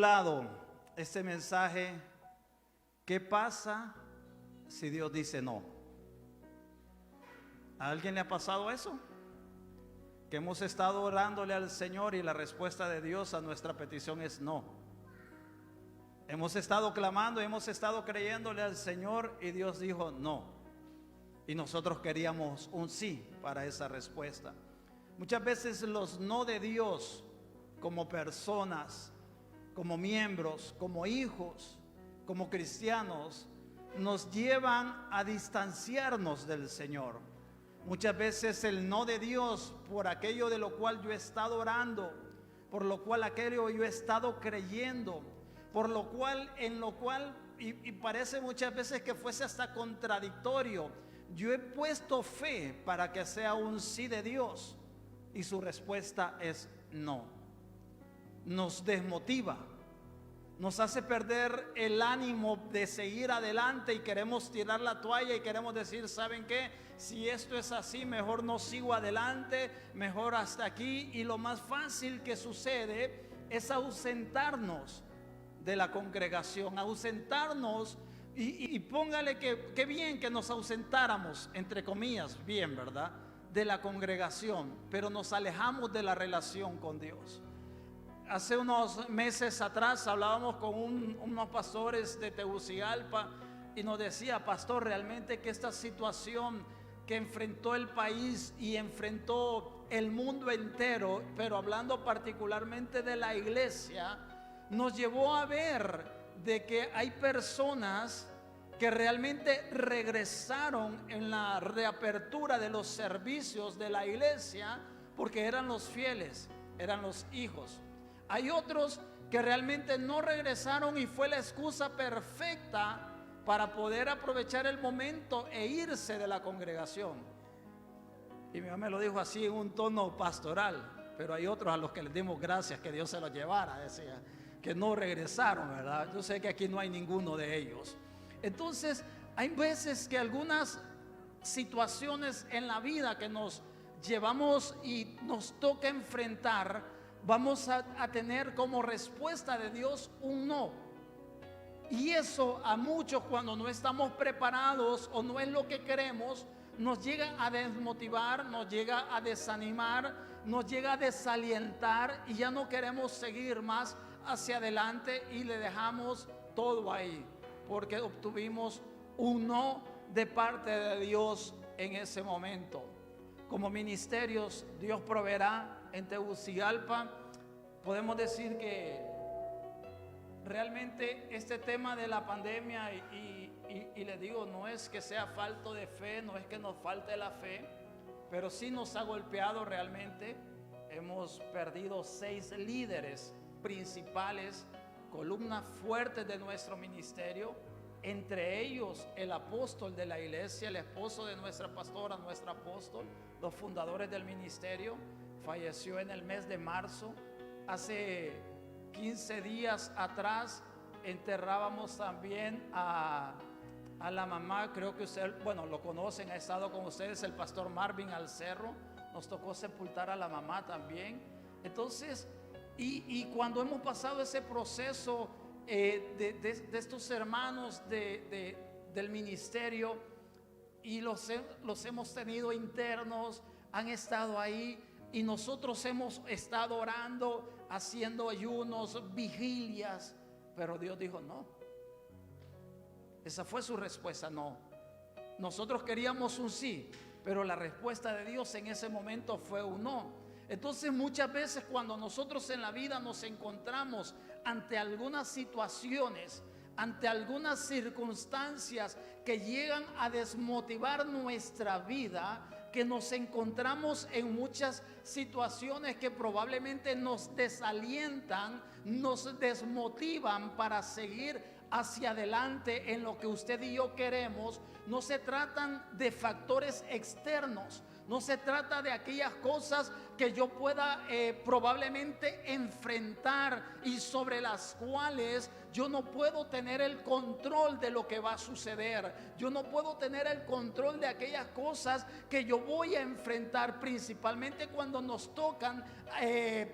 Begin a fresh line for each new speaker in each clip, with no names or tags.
titulado este mensaje: ¿qué pasa si Dios dice no? ¿A alguien le ha pasado eso? Que hemos estado orándole al Señor y la respuesta de Dios a nuestra petición es no. Hemos estado clamando, hemos estado creyéndole al Señor y Dios dijo no. Y nosotros queríamos un sí para esa respuesta. Muchas veces los no de Dios, como personas, como miembros, como hijos, como cristianos, nos llevan a distanciarnos del Señor. Muchas veces el no de Dios por aquello de lo cual yo he estado orando, por lo cual aquello yo he estado creyendo, por lo cual, y parece muchas veces que fuese hasta contradictorio, yo he puesto fe para que sea un sí de Dios y su respuesta es no. Nos desmotiva, nos hace perder el ánimo de seguir adelante y queremos tirar la toalla y queremos decir, ¿saben qué? Si esto es así, mejor no sigo adelante, mejor hasta aquí. Y lo más fácil que sucede es ausentarnos de la congregación, ausentarnos y póngale que bien que nos ausentáramos, entre comillas, bien, ¿verdad? De la congregación, pero nos alejamos de la relación con Dios. Hace unos meses atrás hablábamos con unos pastores de Tegucigalpa y nos decía, pastor, realmente que esta situación que enfrentó el país y enfrentó el mundo entero, pero hablando particularmente de la iglesia, nos llevó a ver de que hay personas que realmente regresaron en la reapertura de los servicios de la iglesia porque eran los fieles, eran los hijos. Hay otros que realmente no regresaron y fue la excusa perfecta para poder aprovechar el momento e irse de la congregación. Y mi mamá me lo dijo así en un tono pastoral, pero hay otros a los que les dimos gracias que Dios se los llevara, decía, que no regresaron, ¿verdad? Yo sé que aquí no hay ninguno de ellos. Entonces, hay veces que algunas situaciones en la vida que nos llevamos y nos toca enfrentar, vamos a tener como respuesta de Dios un no. Y eso a muchos, cuando no estamos preparados o no es lo que queremos, nos llega a desmotivar, nos llega a desanimar, nos llega a desalientar y ya no queremos seguir más hacia adelante y le dejamos todo ahí porque obtuvimos un no de parte de Dios en ese momento. Como ministerios, Dios proveerá en Tegucigalpa. Podemos decir que realmente este tema de la pandemia y les digo, no es que sea falto de fe, no es que nos falte la fe, pero sí nos ha golpeado realmente. Hemos perdido 6 líderes principales, columnas fuertes de nuestro ministerio, entre ellos el apóstol de la iglesia, el esposo de nuestra pastora, nuestro apóstol, los fundadores del ministerio. Falleció en el mes de marzo. Hace 15 días atrás enterrábamos también a la mamá, creo que usted, bueno, lo conocen, ha estado con ustedes, el pastor Marvin Alcerro. Nos tocó sepultar a la mamá también. Entonces, y cuando hemos pasado ese proceso de estos hermanos del ministerio y los hemos tenido internos, han estado ahí y nosotros hemos estado orando, haciendo ayunos, vigilias, pero Dios dijo no. Esa fue su respuesta, no. Nosotros queríamos un sí, pero la respuesta de Dios en ese momento fue un no. Entonces muchas veces cuando nosotros en la vida nos encontramos ante algunas situaciones, ante algunas circunstancias que llegan a desmotivar nuestra vida, que nos encontramos en muchas situaciones que probablemente nos desalientan, nos desmotivan para seguir hacia adelante en lo que usted y yo queremos. No se tratan de factores externos, no se trata de aquellas cosas
que yo pueda probablemente enfrentar y sobre las cuales yo no puedo tener el control de lo que va a suceder. Yo no puedo tener el control de aquellas cosas que yo voy a enfrentar, principalmente cuando nos tocan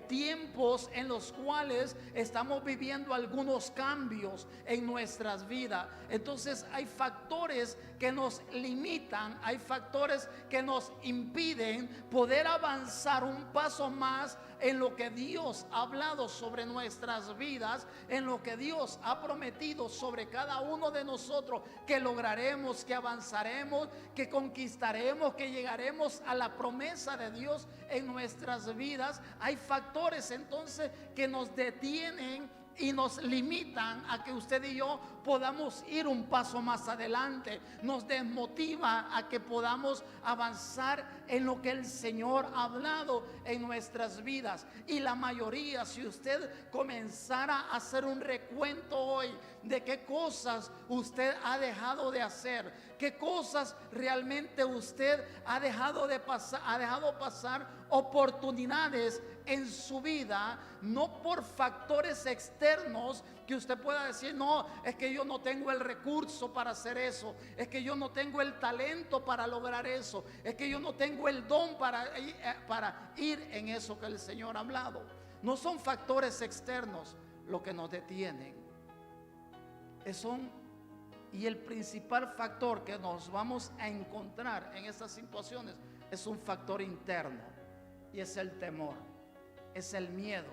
tiempos en los cuales estamos viviendo algunos cambios en nuestras vidas. Entonces hay factores que nos limitan, hay factores que nos impiden poder avanzar un paso más en lo que Dios ha hablado sobre nuestras vidas, en lo que Dios ha prometido sobre cada uno de nosotros, que lograremos, que avanzaremos, que conquistaremos, que llegaremos a la promesa de Dios en nuestras vidas. Hay factores entonces que nos detienen y nos limitan a que usted y yo podamos ir un paso más adelante. Nos desmotiva a que podamos avanzar en lo que el Señor ha hablado en nuestras vidas. Y la mayoría, si usted comenzara a hacer un recuento hoy de qué cosas usted ha dejado de hacer, qué cosas realmente usted ha dejado pasar oportunidades en su vida, no por factores externos que usted pueda decir, no, es que yo no tengo el recurso para hacer eso, es que yo no tengo el talento para lograr eso, es que yo no tengo el don para ir en eso que el Señor ha hablado. No son factores externos lo que nos detienen, y el principal factor que nos vamos a encontrar en estas situaciones es un factor interno, y es el temor, es el miedo,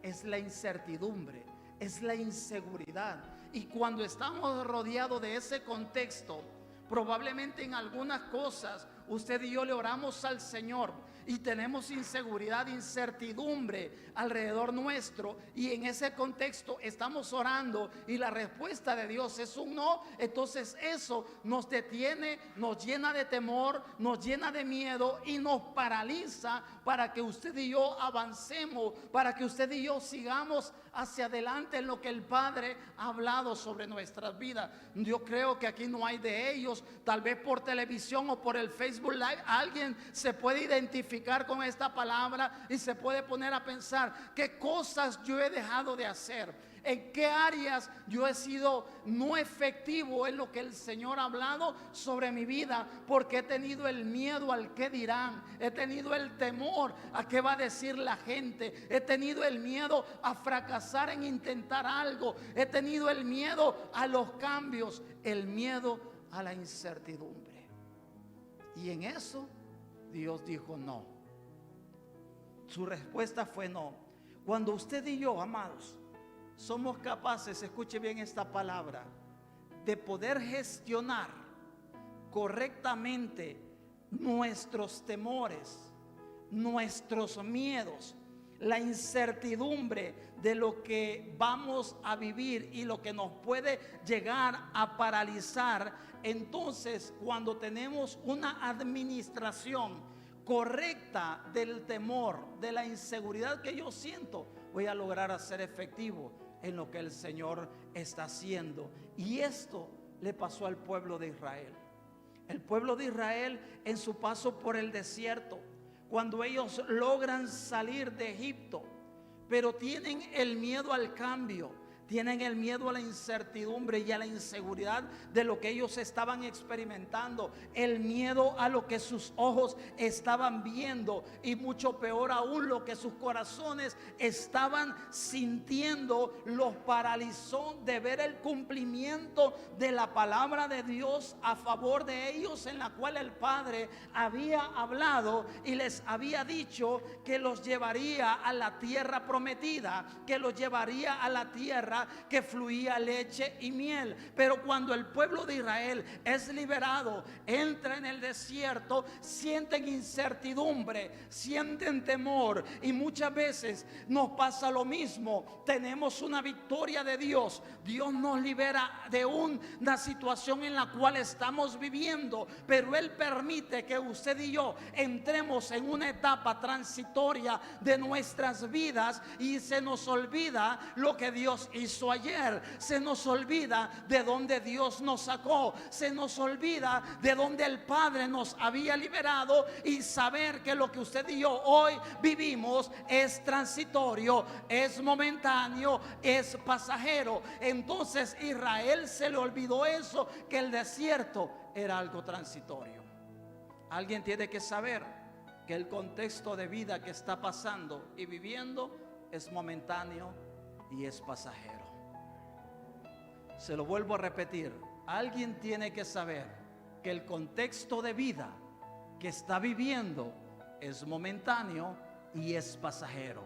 es la incertidumbre, es la inseguridad. Y cuando estamos rodeados de ese contexto, probablemente en algunas cosas usted y yo le oramos al Señor y tenemos inseguridad, incertidumbre alrededor nuestro, y en ese contexto estamos orando y la respuesta de Dios es un no. Entonces eso nos detiene, nos llena de temor, nos llena de miedo y nos paraliza para que usted y yo avancemos, para que usted y yo sigamos hacia adelante en lo que el Padre ha hablado sobre nuestras vidas. Yo creo que aquí no hay de ellos. Tal vez por televisión o por el Facebook Live alguien se puede identificar con esta palabra y se puede poner a pensar qué cosas yo he dejado de hacer, en qué áreas yo he sido no efectivo en lo que el Señor ha hablado sobre mi vida, porque he tenido el miedo al qué dirán, he tenido el temor a qué va a decir la gente, he tenido el miedo a fracasar en intentar algo, he tenido el miedo a los cambios, el miedo a la incertidumbre. Y en eso Dios dijo no. Su respuesta fue no. Cuando usted y yo, amados, somos capaces, escuche bien esta palabra, de poder gestionar correctamente nuestros temores, nuestros miedos, la incertidumbre de lo que vamos a vivir y lo que nos puede llegar a paralizar, entonces cuando tenemos una administración correcta del temor, de la inseguridad que yo siento, voy a lograr hacer efectivo en lo que el Señor está haciendo. Y esto le pasó al pueblo de Israel. El pueblo de Israel, en su paso por el desierto, cuando ellos logran salir de Egipto, pero tienen el miedo al cambio, tienen el miedo a la incertidumbre y a la inseguridad de lo que ellos estaban experimentando, el miedo a lo que sus ojos estaban viendo, y mucho peor aún lo que sus corazones estaban sintiendo, los paralizó de ver el cumplimiento de la palabra de Dios a favor de ellos, en la cual el Padre había hablado y les había dicho que los llevaría a la tierra prometida, que los llevaría a la tierra que fluía leche y miel. Pero cuando el pueblo de Israel es liberado, entra en el desierto, sienten incertidumbre, sienten temor, y muchas veces nos pasa lo mismo. Tenemos una victoria de Dios, Dios nos libera de una situación en la cual estamos viviendo, pero Él permite que usted y yo entremos en una etapa transitoria de nuestras vidas y se nos olvida lo que Dios hizo hizo ayer. Se nos olvida de dónde Dios nos sacó. Se nos olvida de dónde el Padre nos había liberado, y saber que lo que usted y yo hoy vivimos es transitorio, es momentáneo, es pasajero. Entonces Israel se le olvidó eso, que el desierto era algo transitorio. Alguien tiene que saber que el contexto de vida que está pasando y viviendo es momentáneo y es pasajero. Se lo vuelvo a repetir. Alguien tiene que saber que el contexto de vida que está viviendo es momentáneo y es pasajero,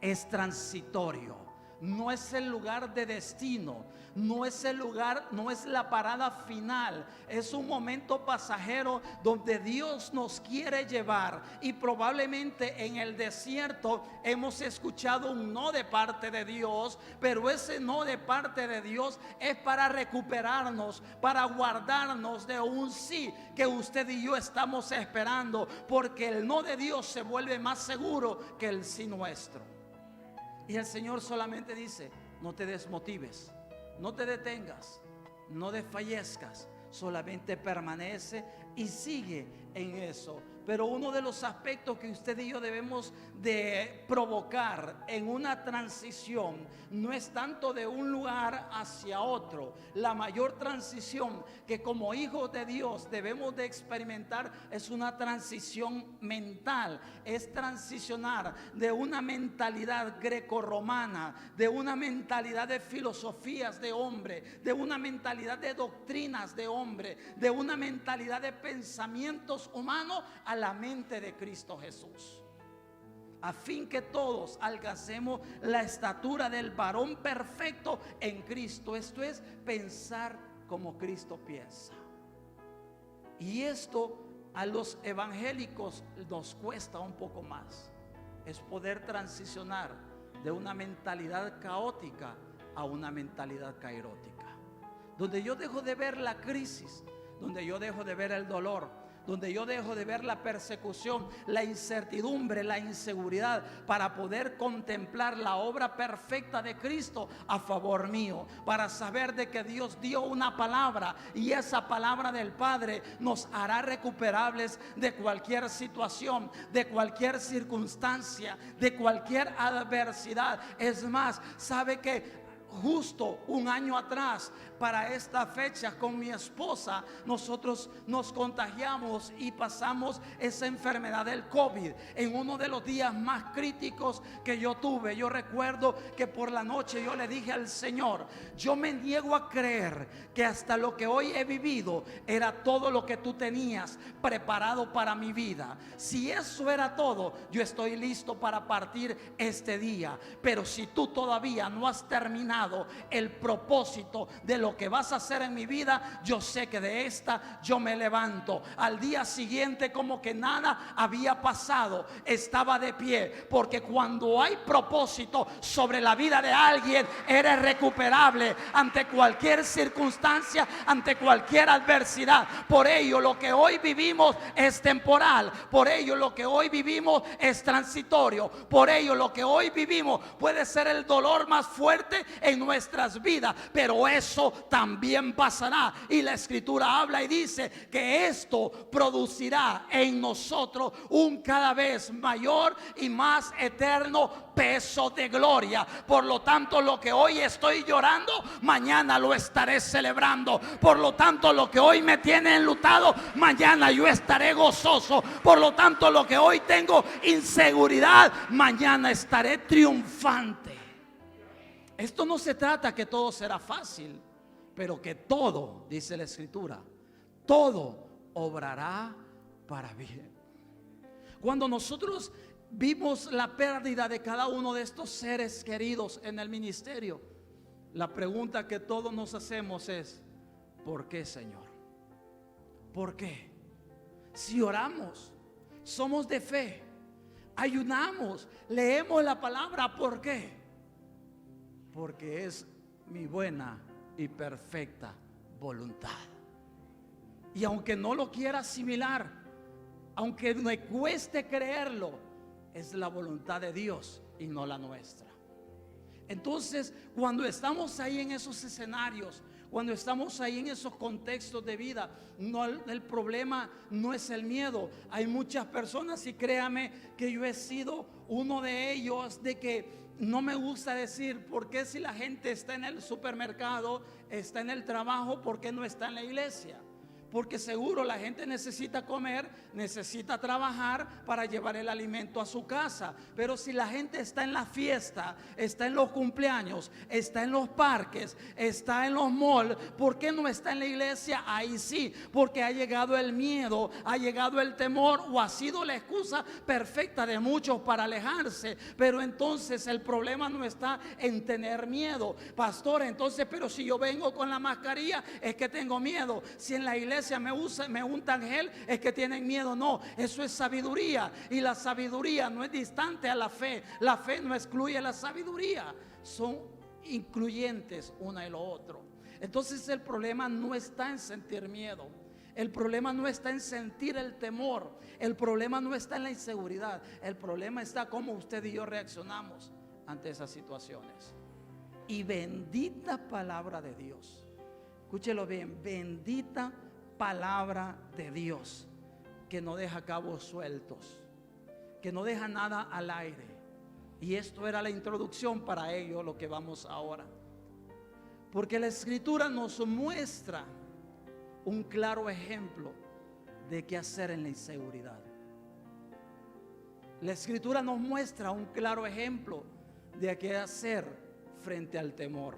es transitorio. No es el lugar de destino, no es el lugar, no es la parada final. Es un momento pasajero donde Dios nos quiere llevar. Y probablemente en el desierto hemos escuchado un no de parte de Dios, pero ese no de parte de Dios es para recuperarnos, para guardarnos de un sí que usted y yo estamos esperando, porque el no de Dios se vuelve más seguro que el sí nuestro. Y el Señor solamente dice: no te desmotives, no te detengas, no desfallezcas, solamente permanece y sigue en eso. Pero uno de los aspectos que usted y yo debemos de provocar en una transición no es tanto de un lugar hacia otro. La mayor transición que como hijos de Dios debemos de experimentar es una transición mental. Es transicionar de una mentalidad grecorromana, de una mentalidad de filosofías de hombre, de una mentalidad de doctrinas de hombre, de una mentalidad de pensamientos humanos a la mente de Cristo Jesús, a fin que todos alcancemos la estatura del varón perfecto en Cristo. Esto es pensar como Cristo piensa. Y esto a los evangélicos nos cuesta un poco más. Es poder transicionar de una mentalidad caótica a una mentalidad cairótica, donde yo dejo de ver la crisis, donde yo dejo de ver el dolor, donde yo dejo de ver la persecución, la incertidumbre, la inseguridad, para poder contemplar la obra perfecta de Cristo a favor mío, para saber de que Dios dio una palabra y esa palabra del Padre nos hará recuperables de cualquier situación, de cualquier circunstancia, de cualquier adversidad. Es más, sabe que justo un año atrás, para esta fecha, con mi esposa, nosotros nos contagiamos y pasamos esa enfermedad del COVID en uno de los días más críticos que yo tuve. Yo recuerdo que por la noche yo le dije al Señor: yo me niego a creer que hasta lo que hoy he vivido era todo lo que tú tenías preparado para mi vida. Si eso era todo, yo estoy listo para partir este día. Pero si tú todavía no has terminado el propósito de lo que vas a hacer en mi vida, yo sé que de esta yo me levanto. Al día siguiente, como que nada había pasado, estaba de pie, porque cuando hay propósito sobre la vida de alguien, eres recuperable ante cualquier circunstancia, ante cualquier adversidad. Por ello lo que hoy vivimos es temporal, por ello lo que hoy vivimos es transitorio, por ello lo que hoy vivimos puede ser el dolor más fuerte en nuestras vidas, pero eso también pasará. Y la Escritura habla y dice que esto producirá en nosotros un cada vez mayor y más eterno peso de gloria. Por lo tanto, lo que hoy estoy llorando, mañana lo estaré celebrando. Por lo tanto, lo que hoy me tiene enlutado, mañana yo estaré gozoso. Por lo tanto, lo que hoy tengo inseguridad, mañana estaré triunfante. Esto no se trata que todo será fácil, pero que todo, dice la Escritura, todo obrará para bien. Cuando nosotros vimos la pérdida de cada uno de estos seres queridos en el ministerio, la pregunta que todos nos hacemos es: ¿por qué, Señor? ¿Por qué? Si oramos, somos de fe, ayunamos, leemos la palabra, ¿por qué? Porque es mi buena y perfecta voluntad. Y aunque no lo quiera asimilar, aunque me cueste creerlo, es la voluntad de Dios y no la nuestra. Entonces, cuando estamos ahí en esos escenarios, cuando estamos ahí en esos contextos de vida, no, el problema no es el miedo. Hay muchas personas, y créame que yo he sido uno de ellos, de que no me gusta decir, ¿por qué si la gente está en el supermercado, está en el trabajo, por qué no está en la iglesia? Porque seguro la gente necesita comer, necesita trabajar para llevar el alimento a su casa. Pero si la gente está en la fiesta, está en los cumpleaños, está en los parques, está en los malls, ¿por qué no está en la iglesia? Ahí sí, porque ha llegado el miedo, ha llegado el temor, o ha sido la excusa perfecta de muchos para alejarse. Pero entonces el problema no está en tener miedo, pastor. Entonces, pero si yo vengo con la mascarilla, es que tengo miedo. Si en la iglesia me untan gel, es que tienen miedo. No, eso es sabiduría, y la sabiduría no es distante a la fe. La fe no excluye la sabiduría, son incluyentes una y lo otro. Entonces el problema no está en sentir miedo, el problema no está en sentir el temor, el problema no está en la inseguridad, el problema está cómo usted y yo reaccionamos ante esas situaciones. Y bendita palabra de Dios, escúchelo bien, bendita palabra de Dios, que no deja cabos sueltos, que no deja nada al aire. Y esto era la introducción para ello, lo que vamos ahora, porque la escritura nos muestra un claro ejemplo de qué hacer en la inseguridad. La escritura nos muestra un claro ejemplo de qué hacer frente al temor.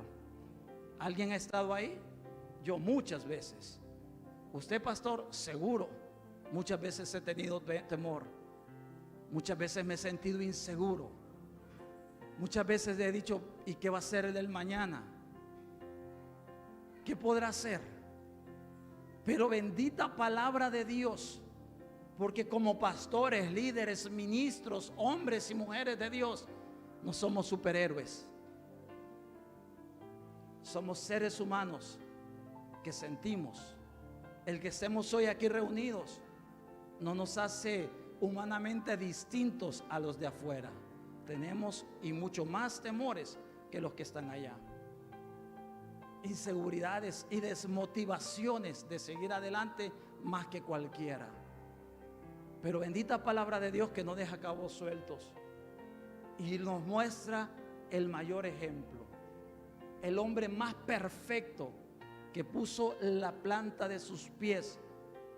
¿Alguien ha estado ahí? Yo muchas veces. Usted, pastor, seguro. Muchas veces he tenido temor. Muchas veces me he sentido inseguro. Muchas veces he dicho, ¿y qué va a ser el del mañana? ¿Qué podrá hacer? Pero bendita palabra de Dios, porque como pastores, líderes, ministros, hombres y mujeres de Dios, no somos superhéroes. Somos seres humanos que sentimos. El que estemos hoy aquí reunidos no nos hace humanamente distintos a los de afuera. Tenemos y mucho más temores que los que están allá. Inseguridades y desmotivaciones de seguir adelante más que cualquiera. Pero bendita palabra de Dios que no deja cabos sueltos y nos muestra el mayor ejemplo. El hombre más perfecto que puso la planta de sus pies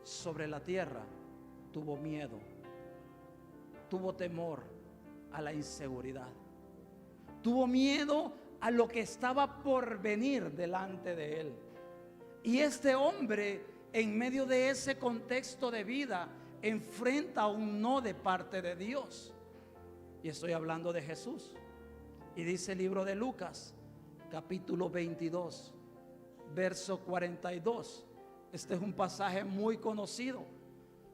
sobre la tierra, tuvo miedo, tuvo temor a la inseguridad, tuvo miedo a lo que estaba por venir delante de él. Y este hombre, en medio de ese contexto de vida, enfrenta un no de parte de Dios. Y estoy hablando de Jesús. Y dice el libro de Lucas, capítulo 22, verso 42. Este es un pasaje muy conocido,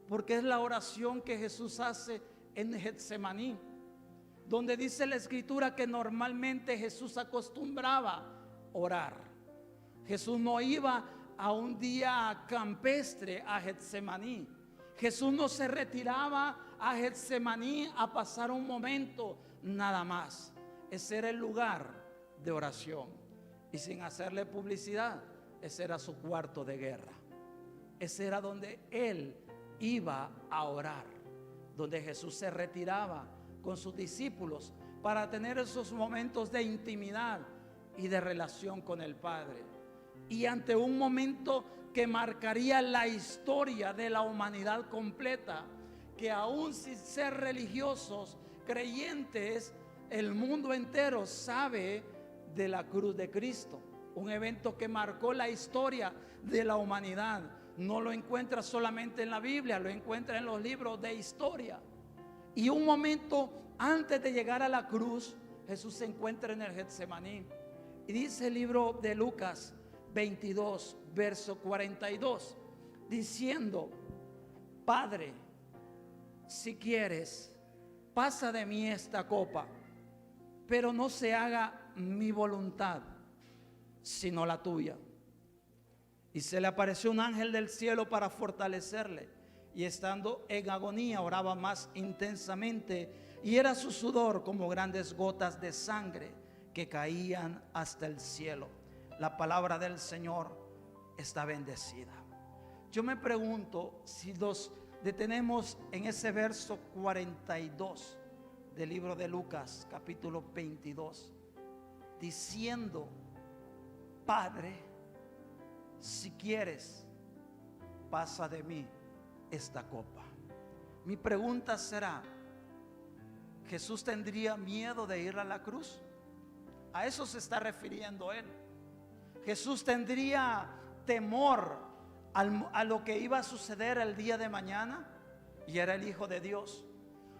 porque es la oración que Jesús hace en Getsemaní, donde dice la escritura que normalmente Jesús acostumbraba orar. Jesús no iba a un día campestre a Getsemaní. Jesús no se retiraba a Getsemaní a pasar un momento nada más. Ese era el lugar de oración. Y sin hacerle publicidad, ese era su cuarto de guerra. Ese era donde él iba a orar, donde Jesús se retiraba con sus discípulos para tener esos momentos de intimidad y de relación con el Padre. Y ante un momento que marcaría la historia de la humanidad completa, que aún sin ser religiosos, creyentes, el mundo entero sabe de la cruz de Cristo. Un evento que marcó la historia de la humanidad. No lo encuentra solamente en la Biblia, lo encuentra en los libros de historia. Y un momento antes de llegar a la cruz, Jesús se encuentra en el Getsemaní. Y dice el libro de Lucas 22, verso 42, diciendo: Padre, si quieres, pasa de mí esta copa, pero no se haga mi voluntad, sino la tuya. Y se le apareció un ángel del cielo para fortalecerle, y estando en agonía oraba más intensamente, y era su sudor como grandes gotas de sangre
que caían hasta el cielo. La palabra del Señor está bendecida. Yo me pregunto si nos detenemos en ese verso 42 del libro de Lucas, capítulo 22, diciendo: Padre, si quieres, pasa de mí esta copa. Mi pregunta será: ¿Jesús tendría miedo de ir a la cruz? A eso se está refiriendo él. Jesús tendría temor a lo que iba a suceder el día de mañana, y era el Hijo de Dios.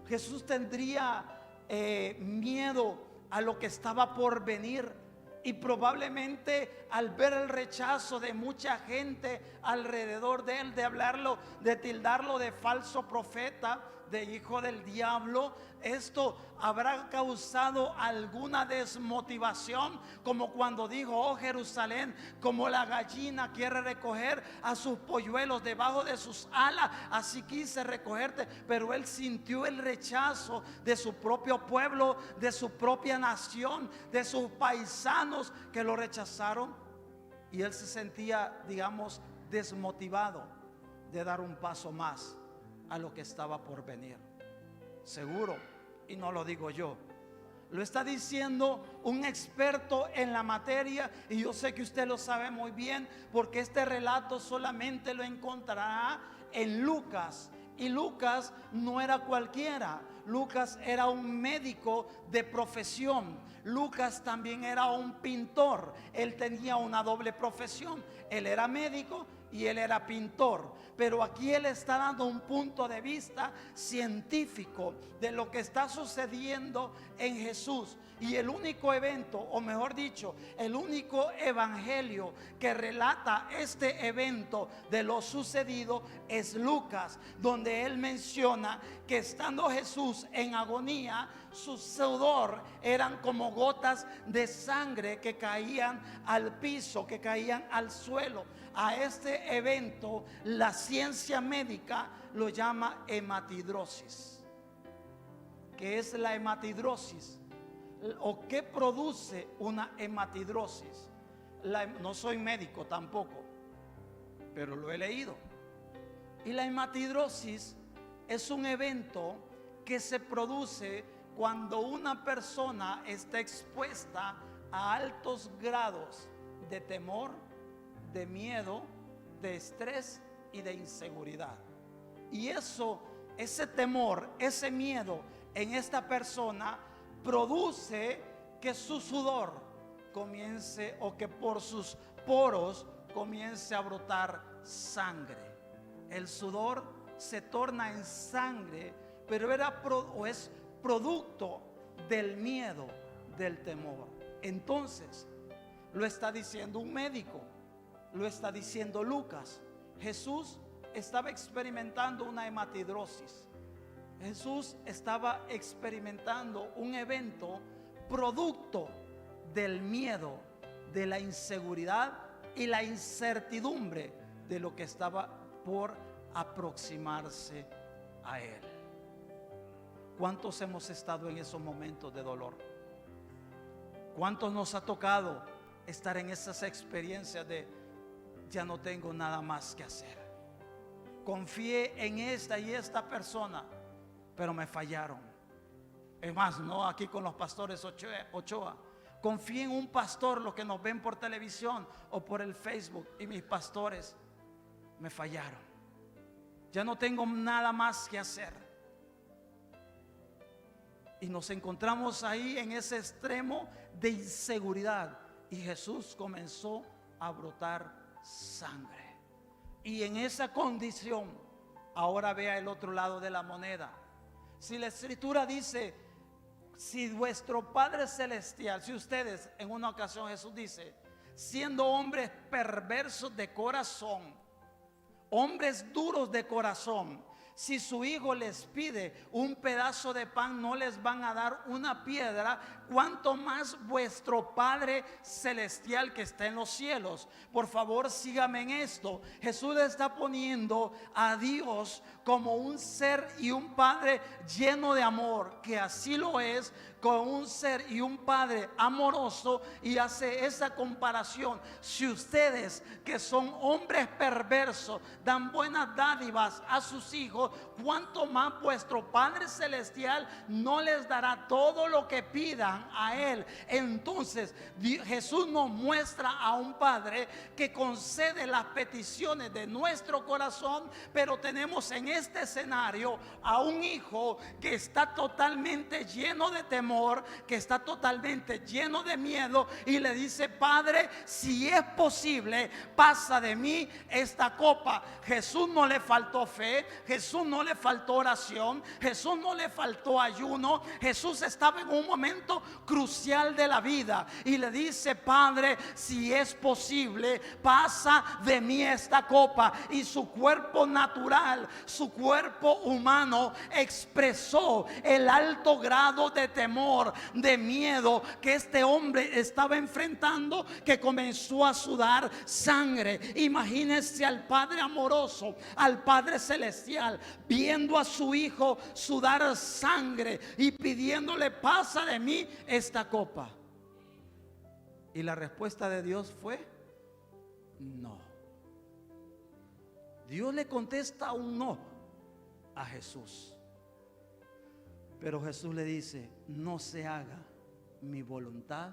Jesús tendría miedo a lo que estaba por venir, y probablemente al ver el rechazo de mucha gente alrededor de él, de hablarlo, de tildarlo de falso profeta, de hijo del diablo, esto habrá causado alguna desmotivación, como cuando dijo: oh Jerusalén, como la gallina quiere recoger a sus polluelos debajo de sus alas, así quise recogerte. Pero él sintió el rechazo de su propio pueblo, de su propia nación, de sus paisanos que lo rechazaron, y él se sentía, digamos, desmotivado de dar un paso más a lo que estaba por venir. Seguro, y no lo digo yo, lo está diciendo un experto en la materia, y yo sé que usted lo sabe muy bien, porque este relato solamente lo encontrará en Lucas. Y Lucas no era cualquiera. Lucas era un médico de profesión. Lucas también era un pintor. Él tenía una doble profesión. Él era médico y él era pintor. Pero aquí él está dando un punto de vista científico de lo que está sucediendo en Jesús. Y el único evento, o mejor dicho, el único evangelio que relata este evento de lo sucedido es Lucas, donde él menciona que estando Jesús en agonía, su sudor eran como gotas de sangre que caían al piso, que caían al suelo. A este evento la ciencia médica lo llama hematidrosis. ¿Qué es la hematidrosis? ¿O qué produce una hematidrosis? No soy médico tampoco, pero lo he leído. Y la hematidrosis es un evento que se produce cuando una persona está expuesta a altos grados de temor, de miedo, de estrés y de inseguridad. Y ese temor, ese miedo en esta persona produce que su sudor comience, o que por sus poros comience a brotar sangre. El sudor se torna en sangre, pero es producto del miedo, del temor. Entonces, lo está diciendo un médico, lo está diciendo Lucas. Jesús estaba experimentando una hematidrosis. Jesús estaba experimentando un evento producto del miedo, de la inseguridad y la incertidumbre de lo que estaba por aproximarse a Él. ¿Cuántos hemos estado en esos momentos de dolor? ¿Cuántos nos ha tocado estar en esas experiencias de ya no tengo nada más que hacer? Confié en esta y esta persona, pero me fallaron. Es más, no aquí con los pastores Ochoa. Confié en un pastor, los que nos ven por televisión o por el Facebook, y mis pastores me fallaron. Ya no tengo nada más que hacer. Y nos encontramos ahí en ese extremo de inseguridad, y Jesús comenzó a brotar sangre. Y en esa condición, ahora vea el otro lado de la moneda. Si la escritura dice, si vuestro Padre Celestial, si ustedes, en una ocasión Jesús dice, siendo hombres perversos de corazón, hombres duros de corazón, si su hijo les pide un pedazo de pan, no les van a dar una piedra, cuánto más vuestro Padre Celestial que está en los cielos. Por favor, sígame en esto. Jesús le está poniendo a Dios como un ser y un Padre lleno de amor, que así lo es,
con un ser y un padre amoroso y hace esa comparación. Si ustedes, que son hombres perversos, dan buenas dádivas a sus hijos, cuánto más vuestro Padre Celestial no les dará todo lo que pidan a Él. Entonces Jesús nos muestra a un Padre que concede las peticiones de nuestro corazón, pero tenemos en este escenario a un hijo que está totalmente lleno de temor, que está totalmente lleno de miedo, y le dice: Padre, si es posible, pasa de mí esta copa. Jesús no le faltó fe, Jesús no le faltó oración, Jesús no le faltó ayuno. Jesús estaba en un momento crucial de la vida y le dice: Padre, si es posible, pasa de mí esta copa. Y su cuerpo natural, su cuerpo humano expresó el alto grado de temor, de miedo que este hombre estaba enfrentando, que comenzó a sudar sangre. Imagínense al Padre amoroso, al Padre celestial, viendo a su hijo sudar sangre y pidiéndole: pasa de mí esta copa. Y la respuesta de Dios fue: no. Dios le contesta un no a Jesús. Pero Jesús le dice: no se haga mi voluntad,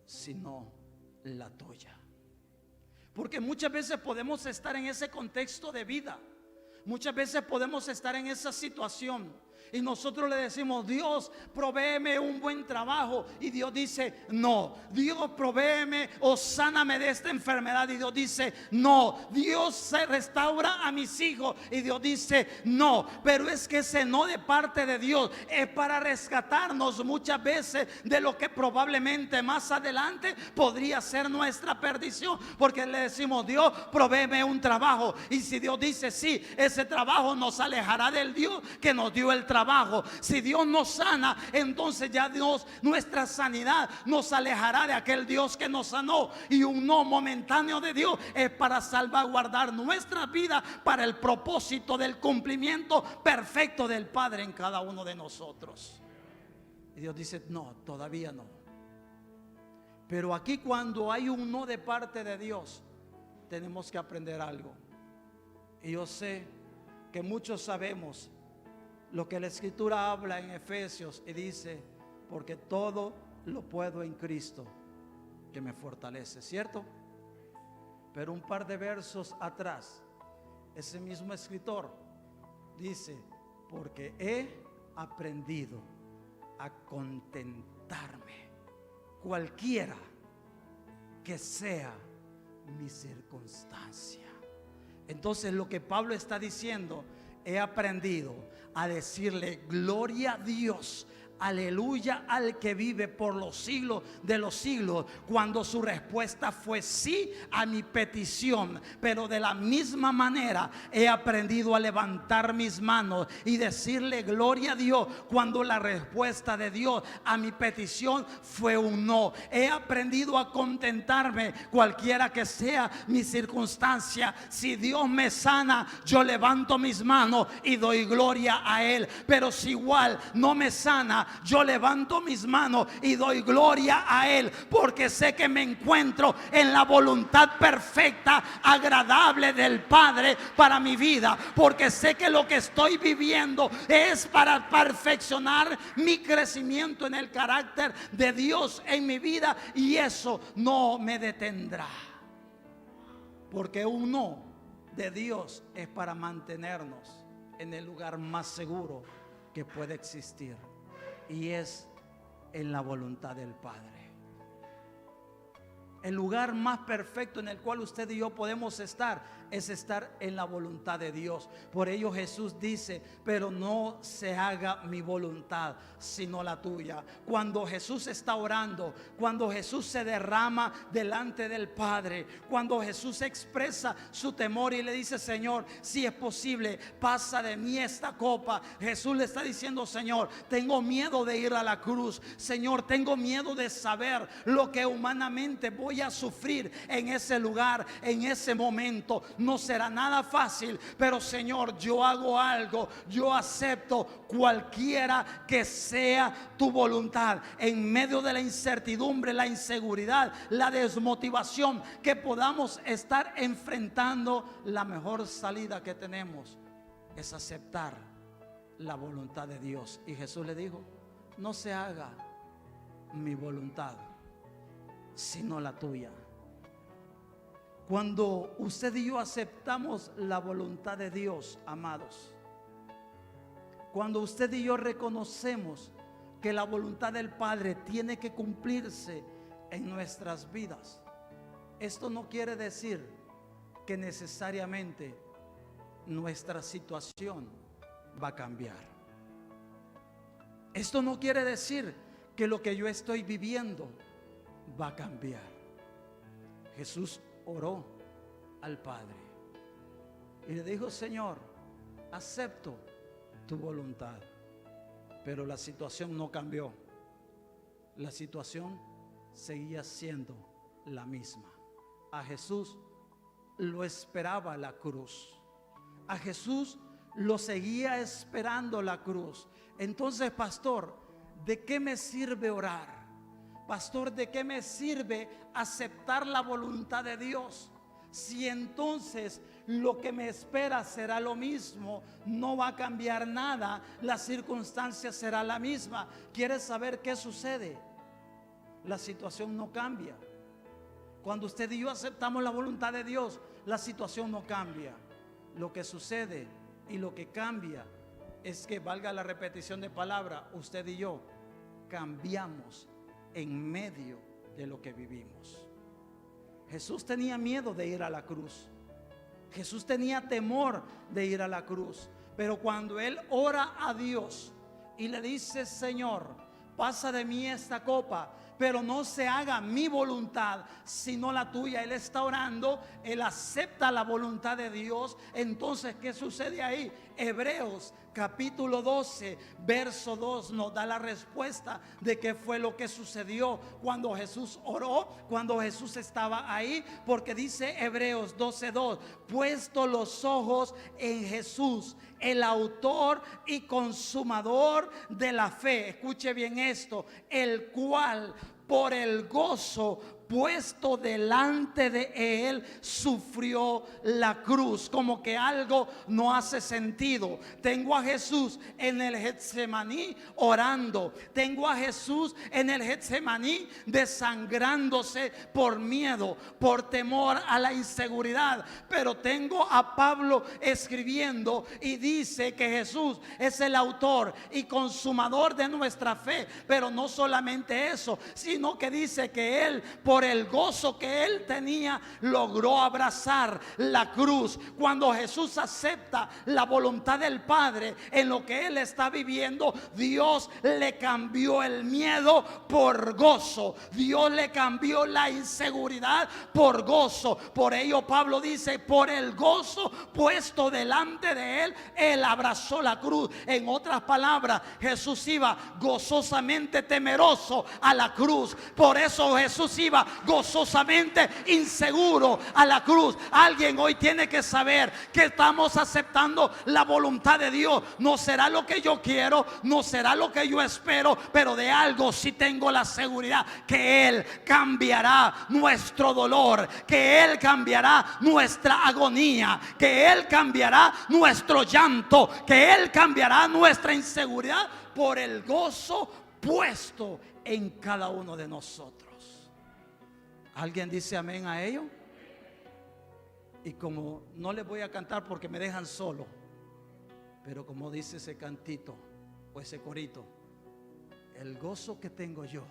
sino la tuya. Porque muchas veces podemos estar en ese contexto de vida, muchas veces podemos estar en esa situación y nosotros le decimos: Dios, provéeme un buen trabajo, y Dios dice: no. Dios, provéeme o sáname de esta enfermedad, y Dios dice: no. Dios, se restaura a mis hijos, y Dios dice: no. Pero es que ese no de parte de Dios es para rescatarnos muchas veces de lo que probablemente más adelante podría ser nuestra perdición, porque le decimos: Dios, provéeme un trabajo, y si Dios dice sí, ese trabajo nos alejará del Dios que nos dio el trabajo. Si Dios nos sana, entonces ya Dios, nuestra sanidad nos alejará de aquel Dios que nos sanó. Y un no momentáneo de Dios es para salvaguardar nuestra vida, para el propósito del cumplimiento perfecto del Padre en cada uno de nosotros. Y Dios dice: no, todavía no. Pero aquí, cuando hay un no de parte de Dios, tenemos que aprender algo. Y yo sé que muchos sabemos lo que la Escritura habla en Efesios, y dice: porque todo lo puedo en Cristo que me fortalece, ¿cierto? Pero un par de versos atrás, ese mismo escritor dice: porque he aprendido a contentarme, cualquiera que sea mi circunstancia. Entonces, lo que Pablo está diciendo: he aprendido a decirle gloria a Dios, aleluya al que vive por los siglos de los siglos, cuando su respuesta fue sí a mi petición. Pero de la misma manera he aprendido a levantar mis manos y decirle gloria a Dios cuando la respuesta de Dios a mi petición fue un no. He aprendido a contentarme cualquiera que sea mi circunstancia. Si Dios me sana, yo levanto mis manos y doy gloria a Él. Pero si igual no me sana, yo levanto mis manos y doy gloria a Él, porque sé que me encuentro en la voluntad perfecta, agradable del Padre para mi vida, porque sé que lo que estoy viviendo es para perfeccionar mi crecimiento en el carácter de Dios en mi vida, y eso no me detendrá, porque un no de Dios es para mantenernos en el lugar más seguro que puede existir, y es en la voluntad del Padre. El lugar más perfecto en el cual usted y yo podemos estar es estar en la voluntad de Dios. Por ello Jesús dice: pero no se haga mi voluntad sino la tuya. Cuando Jesús está orando, cuando Jesús se derrama delante del Padre, cuando Jesús expresa su temor y le dice: Señor, si es posible, pasa de mí esta copa. Jesús le está diciendo: Señor, tengo miedo de ir a la cruz. Señor, tengo miedo de saber lo que humanamente voy voy a sufrir en ese lugar, en ese momento. No será nada fácil, pero Señor, yo hago algo. Yo acepto cualquiera que sea tu voluntad. En medio de la incertidumbre, la inseguridad, la desmotivación que podamos estar enfrentando, la mejor salida que tenemos es aceptar la voluntad de Dios. Y Jesús le dijo: no se haga mi voluntad, sino la tuya. Cuando usted y yo aceptamos la voluntad de Dios, amados, cuando usted y yo reconocemos que la voluntad del Padre tiene que cumplirse en nuestras vidas, esto no quiere decir que necesariamente nuestra situación va a cambiar. Esto no quiere decir que lo que yo estoy viviendo va a cambiar. Jesús oró al Padre y le dijo: Señor, acepto tu voluntad. Pero la situación no cambió. La situación seguía siendo la misma. A Jesús lo esperaba la cruz. A Jesús lo seguía esperando la cruz. Entonces, pastor, ¿de qué me sirve orar? Pastor, ¿de qué me sirve aceptar la voluntad de Dios? Si entonces lo que me espera será lo mismo, no va a cambiar nada, la circunstancia será la misma. ¿Quieres saber qué sucede? La situación no cambia. Cuando usted y yo aceptamos la voluntad de Dios, la situación no cambia. Lo que sucede y lo que cambia es que, valga la repetición de palabra, usted y yo cambiamos en medio de lo que vivimos. Jesús tenía miedo de ir a la cruz. Jesús tenía temor de ir a la cruz. Pero cuando él ora a Dios y le dice: Señor, pasa de mí esta copa, pero no se haga mi voluntad sino la tuya. Él está orando, él acepta la voluntad de Dios. Entonces, ¿qué sucede ahí? Hebreos capítulo 12 verso 2 nos da la respuesta de qué fue lo que sucedió cuando Jesús oró, cuando Jesús estaba ahí. Porque dice Hebreos 12:2: puesto los ojos en Jesús, el autor y consumador de la fe. Escuche bien esto: el cual por el gozo puesto delante de él sufrió la cruz. Como que algo no hace sentido. Tengo a Jesús en el Getsemaní orando. Tengo a Jesús en el Getsemaní desangrándose por miedo, por temor a la inseguridad. Pero tengo a Pablo escribiendo y dice que Jesús es el autor y consumador de nuestra fe. Pero no solamente eso, sino que dice que él, por el gozo que él tenía, logró abrazar la cruz. Cuando Jesús acepta la voluntad del Padre en lo que él está viviendo, Dios le cambió el miedo por gozo. Dios le cambió la inseguridad por gozo. Por ello Pablo dice: por el gozo puesto delante de él, él abrazó la cruz. En otras palabras, Jesús iba gozosamente temeroso a la cruz. Por eso Jesús iba gozosamente inseguro a la cruz. Alguien hoy tiene que saber que estamos aceptando la voluntad de Dios. No será lo que yo quiero, no será lo que yo espero, pero de algo sí tengo la seguridad: que Él cambiará nuestro dolor, que Él cambiará nuestra agonía, que Él cambiará nuestro llanto, que Él cambiará nuestra inseguridad por el gozo puesto en cada uno de nosotros. ¿Alguien dice amén a ello? Y como no les voy a cantar porque me dejan solo, pero como dice ese cantito o ese corito: el gozo que tengo yo,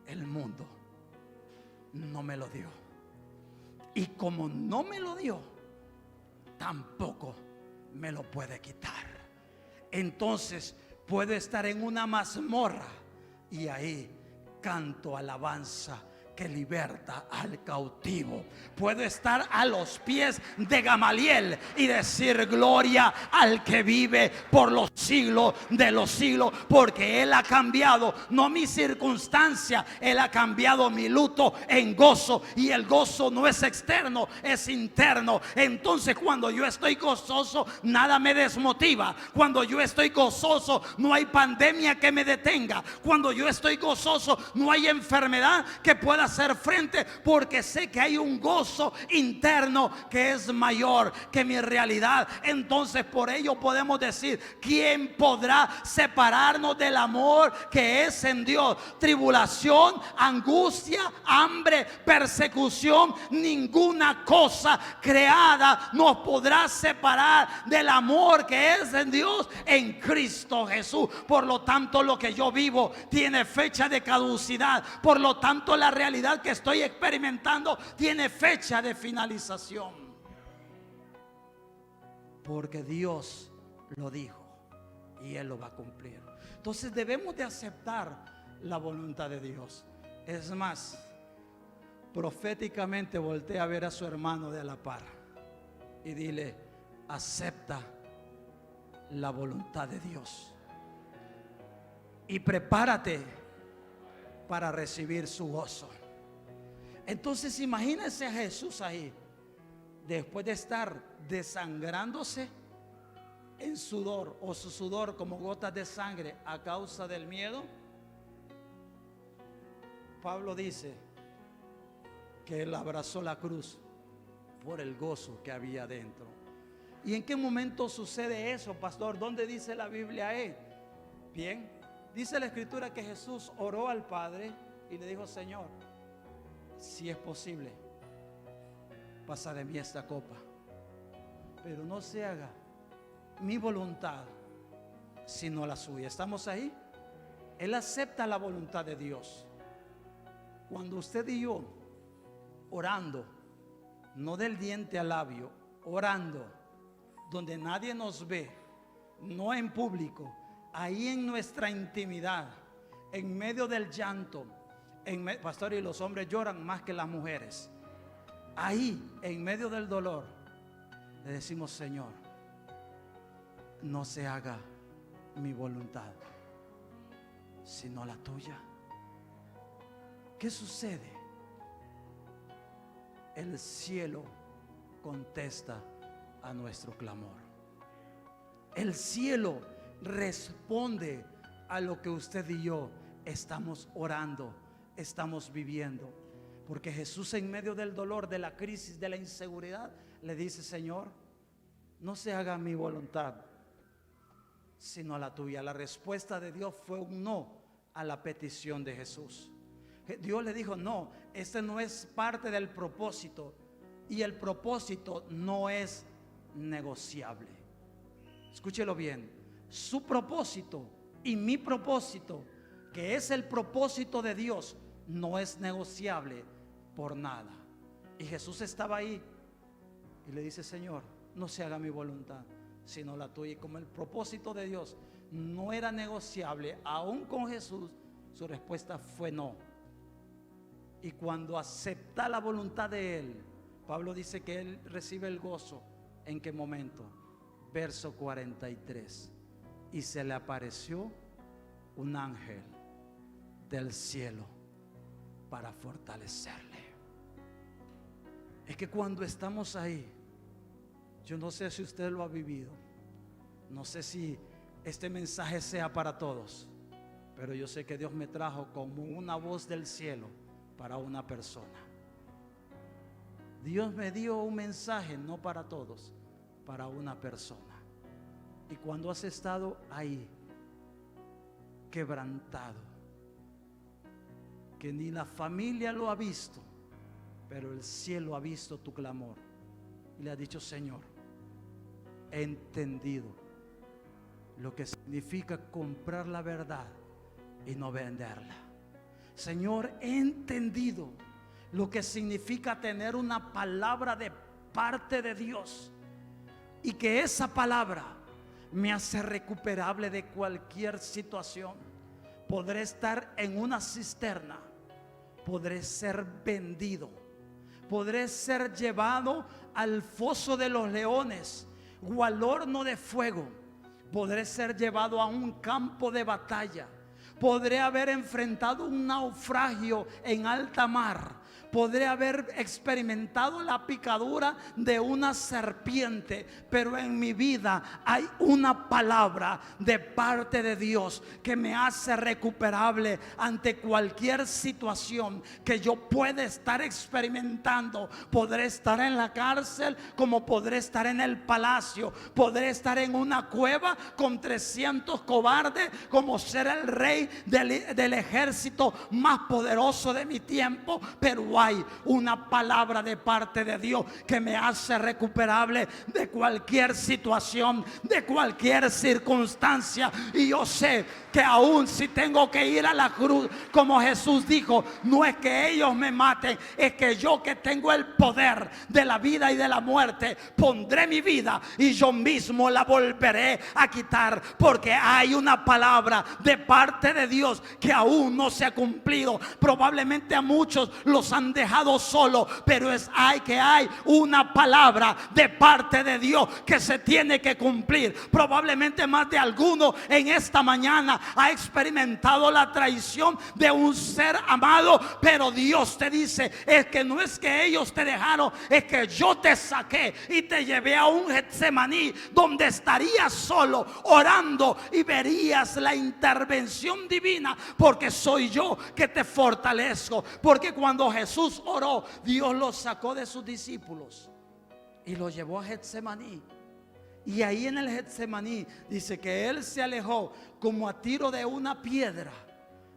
el mundo no me lo dio, y como no me lo dio, tampoco me lo puede quitar. Entonces puedo estar en una mazmorra y ahí canto alabanza, que liberta al cautivo. Puedo estar a los pies de Gamaliel y decir: gloria al que vive por los siglos de los siglos, porque Él ha cambiado no mi circunstancia, Él ha cambiado mi luto en gozo, y el gozo no es externo, es interno. Entonces, cuando yo estoy gozoso, nada me desmotiva. Cuando yo estoy gozoso, no hay pandemia que me detenga. Cuando yo estoy gozoso, no hay enfermedad que pueda hacer frente, porque sé que hay un gozo interno que es mayor que mi realidad. Entonces, por ello podemos decir: ¿quién podrá separarnos del amor que es en Dios? Tribulación, angustia, hambre, persecución, ninguna cosa creada nos podrá separar del amor que es en Dios en Cristo Jesús. Por lo tanto, lo que yo vivo tiene fecha de caducidad. Por lo tanto, la realidad que estoy experimentando tiene fecha de finalización, porque Dios lo dijo y Él lo va a cumplir. Entonces debemos de aceptar la voluntad de Dios. Es más, proféticamente voltea a ver a su hermano de a la par y dile: acepta la voluntad de Dios y prepárate para recibir su gozo. Entonces imagínense a Jesús ahí, después de estar desangrándose en sudor, o su sudor como gotas de sangre a causa del miedo. Pablo dice que él abrazó la cruz por el gozo que había dentro. ¿Y en qué momento sucede eso, pastor? ¿Dónde dice la Biblia? Bien, dice la Escritura que Jesús oró al Padre y le dijo: Señor, si es posible, pasa de mí esta copa, pero no se haga mi voluntad sino la suya. ¿Estamos ahí? Él acepta la voluntad de Dios. Cuando usted y yo orando, no del diente al labio, orando donde nadie nos ve, no en público, ahí en nuestra intimidad, en medio del llanto, pastor, y los hombres lloran más que las mujeres. Ahí, en medio del dolor, le decimos: Señor, no se haga mi voluntad sino la tuya. ¿Qué sucede? El cielo contesta a nuestro clamor. El cielo responde a lo que usted y yo estamos orando, estamos viviendo. Porque Jesús, en medio del dolor, de la crisis, de la inseguridad, le dice: Señor, no se haga mi voluntad sino la tuya. La respuesta de Dios fue un no a la petición de Jesús. Dios le dijo: no, este no es parte del propósito, y el propósito no es negociable. Escúchelo bien: su propósito y mi propósito, que es el propósito de Dios, no es negociable por nada. Y Jesús estaba ahí y le dice: Señor, no se haga mi voluntad sino la tuya. Y como el propósito de Dios no era negociable, aún con Jesús, su respuesta fue no. Y cuando acepta la voluntad de Él, Pablo dice que Él recibe el gozo. ¿En qué momento? Verso 43: y se le apareció un ángel del cielo para fortalecerle. Es que cuando estamos ahí, yo no sé si usted lo ha vivido, no sé si este mensaje sea para todos, pero yo sé que Dios me trajo como una voz del cielo para una persona. Dios me dio un mensaje no para todos, para una persona. Y cuando has estado ahí, quebrantado, que ni la familia lo ha visto, pero el cielo ha visto tu clamor, y le ha dicho: Señor, he entendido lo que significa comprar la verdad y no venderla. Señor, he entendido lo que significa tener una palabra de parte de Dios, y que esa palabra me hace recuperable de cualquier situación. Podré estar en una cisterna, podré ser vendido, podré ser llevado al foso de los leones o al horno de fuego, podré ser llevado a un campo de batalla, podré haber enfrentado un naufragio en alta mar, podré haber experimentado la picadura de una serpiente, pero en mi vida hay una palabra de parte de Dios que me hace recuperable ante cualquier situación que yo pueda estar experimentando. Podré estar en la cárcel como podré estar en el palacio, podré estar en una cueva con 300 cobardes como ser el rey del ejército más poderoso de mi tiempo, pero hay una palabra de parte de Dios que me hace recuperable de cualquier situación, de cualquier circunstancia. Y yo sé que aún si tengo que ir a la cruz, como Jesús dijo, no es que ellos me maten, es que yo, que tengo el poder de la vida y de la muerte, pondré mi vida y yo mismo la volveré a quitar, porque hay una palabra de parte de Dios que aún no se ha cumplido. Probablemente a muchos los han dejado solos, pero hay una palabra de parte de Dios que se tiene que cumplir. Probablemente más de alguno en esta mañana ha experimentado la traición de un ser amado, pero Dios te dice, es que no es que ellos te dejaron, es que yo te saqué y te llevé a un Getsemaní donde estarías solo orando y verías la intervención divina, porque soy yo que te fortalezco. Porque cuando Jesús oró, Dios lo sacó de sus discípulos y lo llevó a Getsemaní. Y ahí en el Getsemaní dice que él se alejó como a tiro de una piedra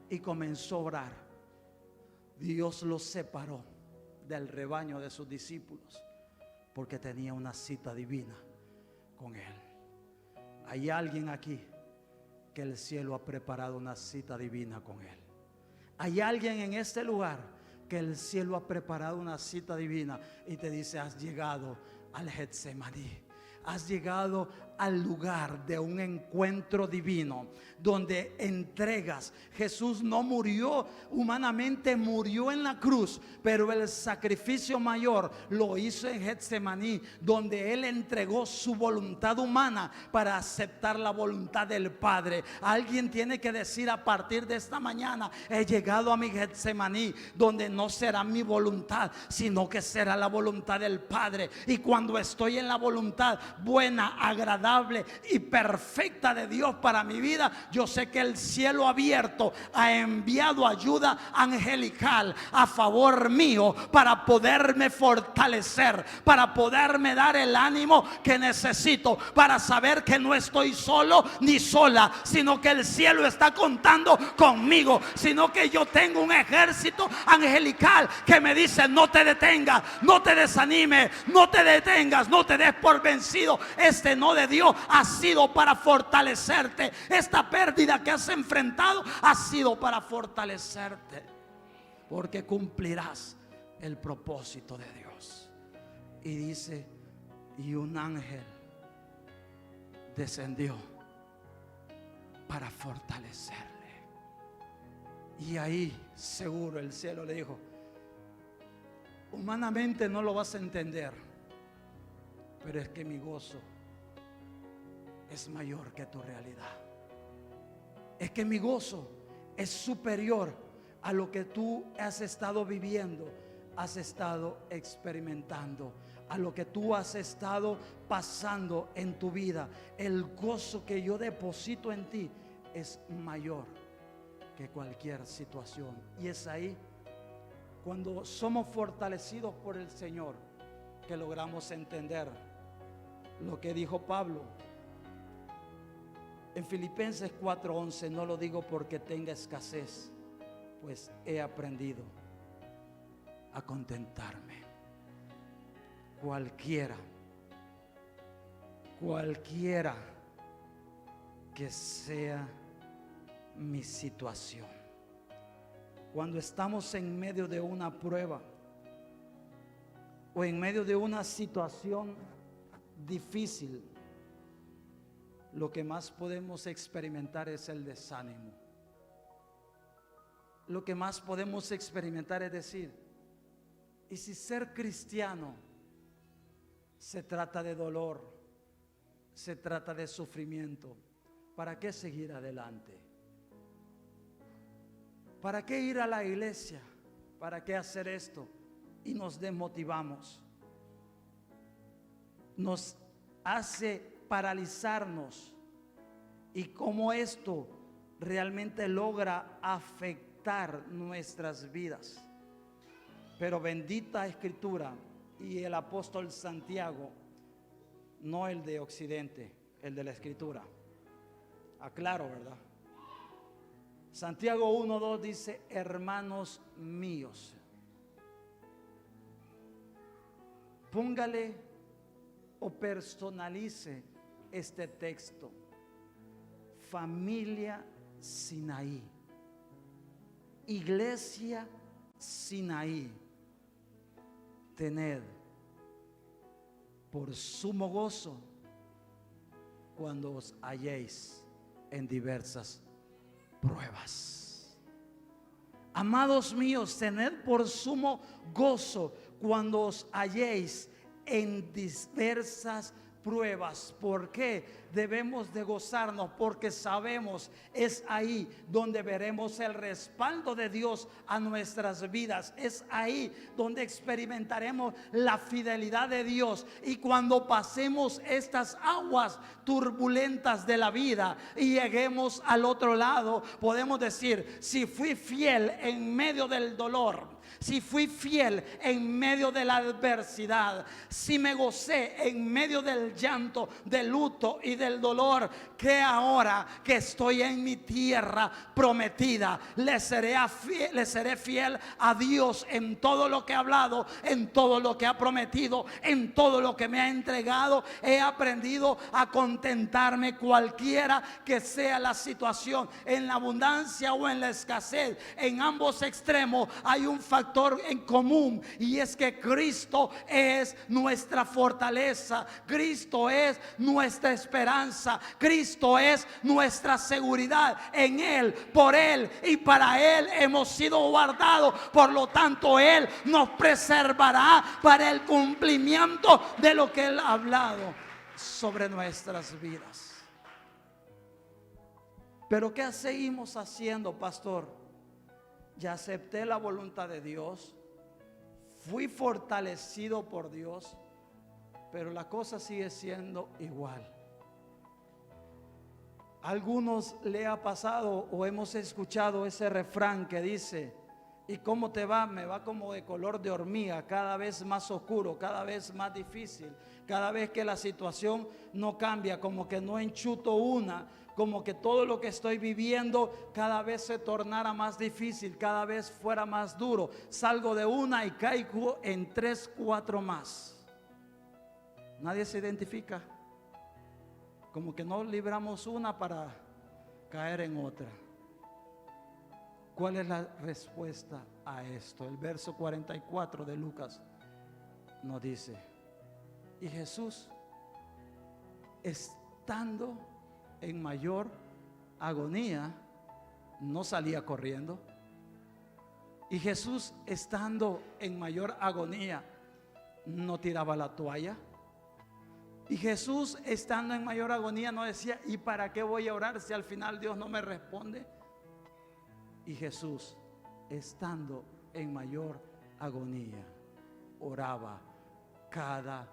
y comenzó a orar. Dios lo separó del rebaño de sus discípulos porque tenía una cita divina con él. Hay alguien aquí que el cielo ha preparado una cita divina con él. Hay alguien en este lugar que el cielo ha preparado una cita divina y te dice, has llegado al Getsemaní. Has llegado al lugar de un encuentro divino donde entregas. Jesús no murió humanamente, murió en la cruz, pero el sacrificio mayor lo hizo en Getsemaní, donde él entregó su voluntad humana para aceptar la voluntad del Padre. Alguien tiene que decir a partir de esta mañana, he llegado a mi Getsemaní, donde no será mi voluntad, sino que será la voluntad del Padre. Y cuando estoy en la voluntad buena, agradable y perfecta de Dios para mi vida, yo sé que el cielo abierto ha enviado ayuda angelical a favor mío para poderme fortalecer, para poderme dar el ánimo que necesito, para saber que no estoy solo ni sola, sino que el cielo está contando conmigo, sino que yo tengo un ejército angelical que me dice, no te detengas, no te desanimes, no te detengas, no te des por vencido. Este no de Dios ha sido para fortalecerte. Esta pérdida que has enfrentado ha sido para fortalecerte, porque cumplirás el propósito de Dios. Y dice, y un ángel descendió para fortalecerle. Y ahí seguro el cielo le dijo, humanamente no lo vas a entender, pero es que mi gozo es mayor que tu realidad. Es que mi gozo es superior a lo que tú has estado viviendo, has estado experimentando, a lo que tú has estado pasando en tu vida. El gozo que yo deposito en ti es mayor que cualquier situación. Y es ahí, cuando somos fortalecidos por el Señor, que logramos entender lo que dijo Pablo en Filipenses 4:11. No lo digo porque tenga escasez, pues he aprendido a contentarme. Cualquiera que sea mi situación, cuando estamos en medio de una prueba o en medio de una situación difícil, lo que más podemos experimentar es el desánimo,
lo que más podemos experimentar es decir, ¿y si ser cristiano se trata de dolor, se trata de sufrimiento? ¿Para qué seguir adelante? ¿Para qué ir a la iglesia? ¿Para qué hacer esto? Y nos desmotivamos. Nos hace paralizarnos. Y cómo esto realmente logra afectar nuestras vidas. Pero bendita Escritura y el apóstol Santiago, no el de Occidente, el de la Escritura. Aclaro, ¿verdad? Santiago 1:2 dice: hermanos míos. Póngale o personalice este texto. Familia Sinaí, Iglesia Sinaí, tened por sumo gozo cuando os halléis en diversas pruebas. Amados míos, tened por sumo gozo cuando os halléis en diversas pruebas. ¿Por qué debemos de gozarnos? Porque sabemos es ahí donde veremos el respaldo de Dios a nuestras vidas. Es ahí donde experimentaremos la fidelidad de Dios. Y cuando pasemos estas aguas turbulentas de la vida y lleguemos al otro lado, podemos decir: si fui fiel en medio del dolor, si fui fiel en medio de la adversidad, si me gocé en medio del llanto, del luto y del dolor, que ahora que estoy en mi tierra prometida, le seré fiel a Dios en todo lo que ha hablado, en todo lo que ha prometido, en todo lo que me ha entregado. He aprendido a contentarme cualquiera que sea la situación, en la abundancia o en la escasez. En ambos extremos hay un factor en común, y es que Cristo es nuestra fortaleza, Cristo es nuestra esperanza, Cristo es nuestra seguridad. En Él, por Él y para Él hemos sido guardados. Por lo tanto, Él nos preservará para el cumplimiento de lo que Él ha hablado sobre nuestras vidas. Pero ¿qué seguimos haciendo, pastor? Ya acepté la voluntad de Dios, fui fortalecido por Dios, pero la cosa sigue siendo igual. A algunos le ha pasado o hemos escuchado ese refrán que dice: ¿y cómo te va? Me va como de color de hormiga, cada vez más oscuro, cada vez más difícil. Cada vez que la situación no cambia, como que no enchuto una, como que todo lo que estoy viviendo cada vez se tornara más difícil, cada vez fuera más duro. Salgo de una y caigo en 3, 4 más. Nadie se identifica. Como que no libramos una para caer en otra. ¿Cuál es la respuesta a esto? El verso 44 de Lucas nos dice: y Jesús, estando en mayor agonía, no salía corriendo. Y Jesús, estando en mayor agonía, no tiraba la toalla. Y Jesús, estando en mayor agonía, no decía: ¿y para qué voy a orar si al final Dios no me responde? Y Jesús, estando en mayor agonía, oraba cada